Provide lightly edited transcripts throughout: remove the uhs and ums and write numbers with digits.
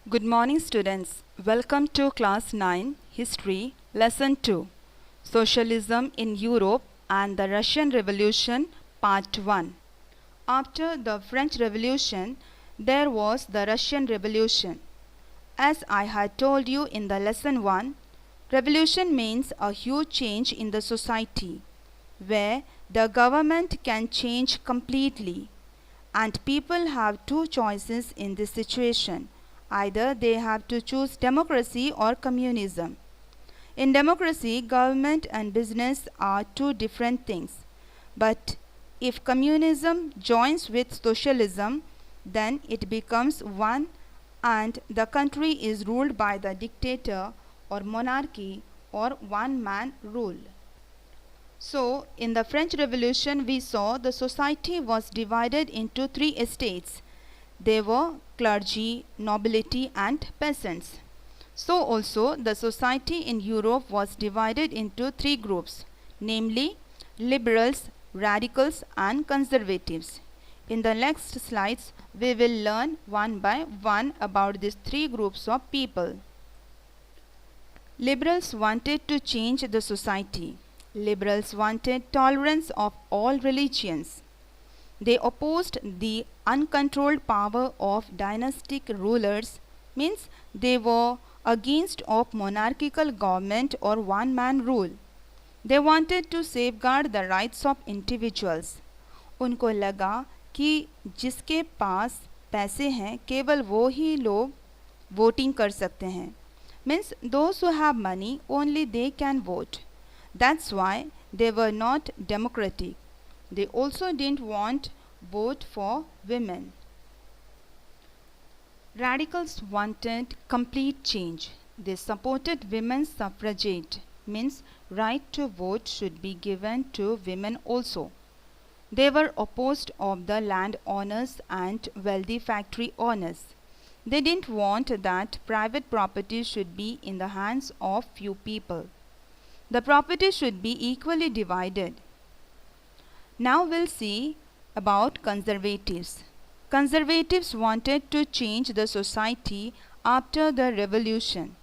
Good morning, students. Welcome to Class 9 History, Lesson 2 Socialism in Europe and the Russian Revolution, Part 1. After the French Revolution, there was the Russian Revolution. As I had told you in the Lesson 1, revolution means a huge change in the society, where the government can change completely, and people have two choices in this situation. Either they have to choose democracy or communism. In democracy, government and business are two different things. But if communism joins with socialism, then it becomes one and the country is ruled by the dictator or monarchy or one man rule. So, in the French Revolution, we saw the society was divided into three estates. They were clergy, nobility and peasants. So also the society in Europe was divided into three groups, namely liberals, radicals and conservatives. In the next slides, we will learn one by one about these three groups of people. Liberals wanted to change the society. Liberals wanted tolerance of all religions. They opposed the uncontrolled power of dynastic rulers, means they were against of monarchical government or one-man rule. They wanted to safeguard the rights of individuals. उनको लगा कि जिसके पास पैसे हैं केवल वो ही लोग voting कर सकते हैं. Means those who have money only they can vote. That's why they were not democratic. They also didn't want vote for women. Radicals wanted complete change. They supported women's suffragette, means right to vote should be given to women also. They were opposed of the land owners and wealthy factory owners. They didn't want that private property should be in the hands of few people. The property should be equally divided. Now we'll see about conservatives. Conservatives wanted to change the society after the revolution.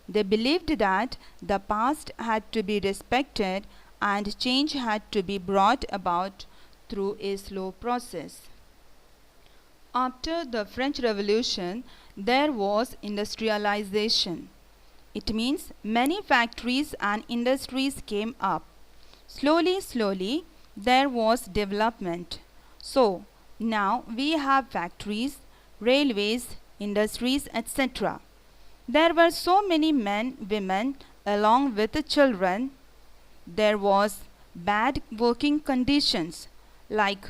They believed that the past had to be respected and change had to be brought about through a slow process. After the French Revolution, there was industrialization. It means many factories and industries came up. Slowly, there was development. So, now we have factories, railways, industries, etc. There were so many men, women, along with the children. There was bad working conditions, like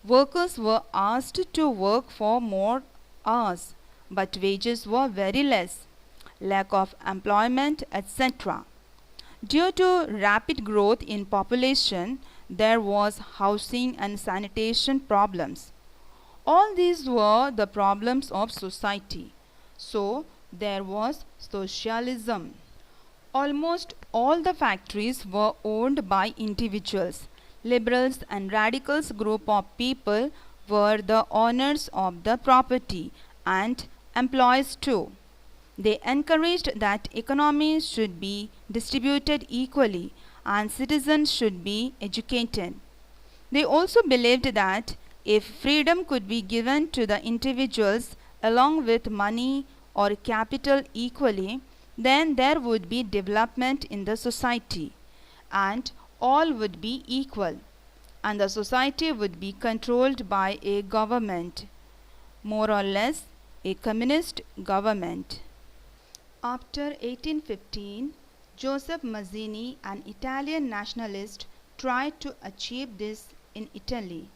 workers were asked to work for more hours, but wages were very less, lack of employment, etc. Due to rapid growth in population, there was housing and sanitation problems. All these were the problems of society. So, there was socialism. Almost all the factories were owned by individuals. Liberals and radicals group of people were the owners of the property and employees too. They encouraged that economy should be distributed equally and citizens should be educated. They also believed that if freedom could be given to the individuals along with money or capital equally, then there would be development in the society and all would be equal and the society would be controlled by a government, more or less a communist government. After 1815, Joseph Mazzini, an Italian nationalist, tried to achieve this in Italy.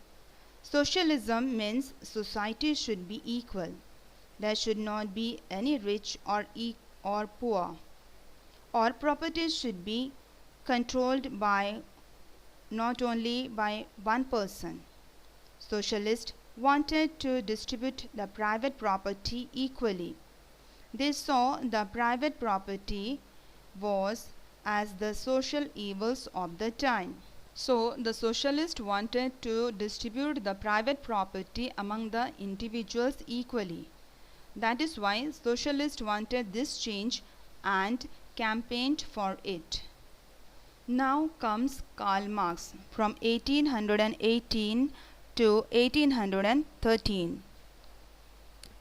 Socialism means society should be equal. There should not be any rich or poor. Or property should be controlled by not only by one person. Socialists wanted to distribute the private property equally. They saw the private property was as the social evils of the time. So, the socialists wanted to distribute the private property among the individuals equally. That is why socialists wanted this change and campaigned for it. Now comes Karl Marx from 1818 to 1813.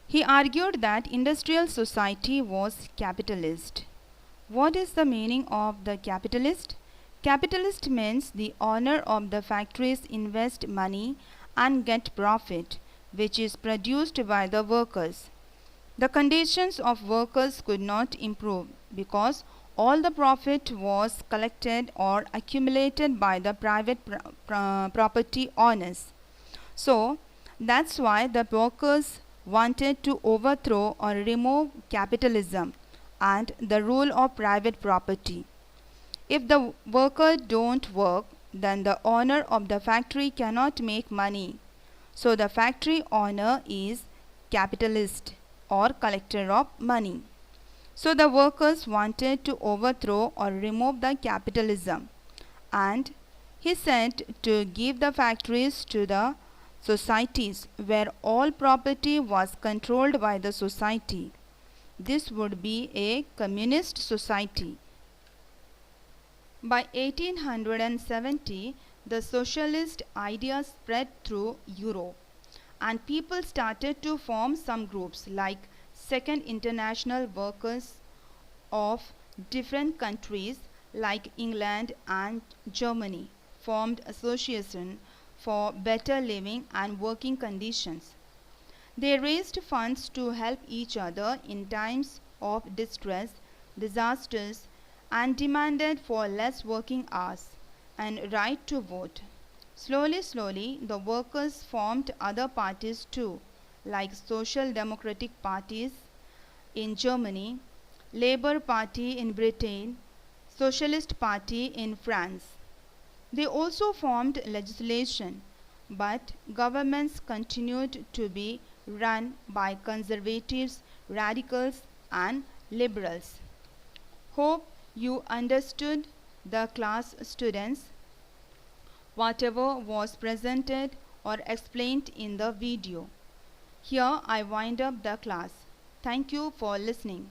He argued that industrial society was capitalist. What is the meaning of the capitalist? Capitalist means the owner of the factories invest money and get profit, which is produced by the workers. The conditions of workers could not improve because all the profit was collected or accumulated by the private property owners. So that's why the workers wanted to overthrow or remove capitalism and the rule of private property. If the worker don't work, then the owner of the factory cannot make money. So the factory owner is capitalist or collector of money. So the workers wanted to overthrow or remove the capitalism, and he said to give the factories to the societies where all property was controlled by the society. This would be a communist society. By 1870, the socialist idea spread through Europe, and people started to form some groups like Second International Workers of different countries like England and Germany formed association for better living and working conditions. They raised funds to help each other in times of distress, disasters, and demanded for less working hours and right to vote. Slowly, the workers formed other parties too, like Social Democratic parties in Germany, Labour Party in Britain, Socialist Party in France. They also formed legislation, but governments continued to be run by conservatives, radicals, and liberals. Hope you understood the class, students, whatever was presented or explained in the video. Here I wind up the class. Thank you for listening.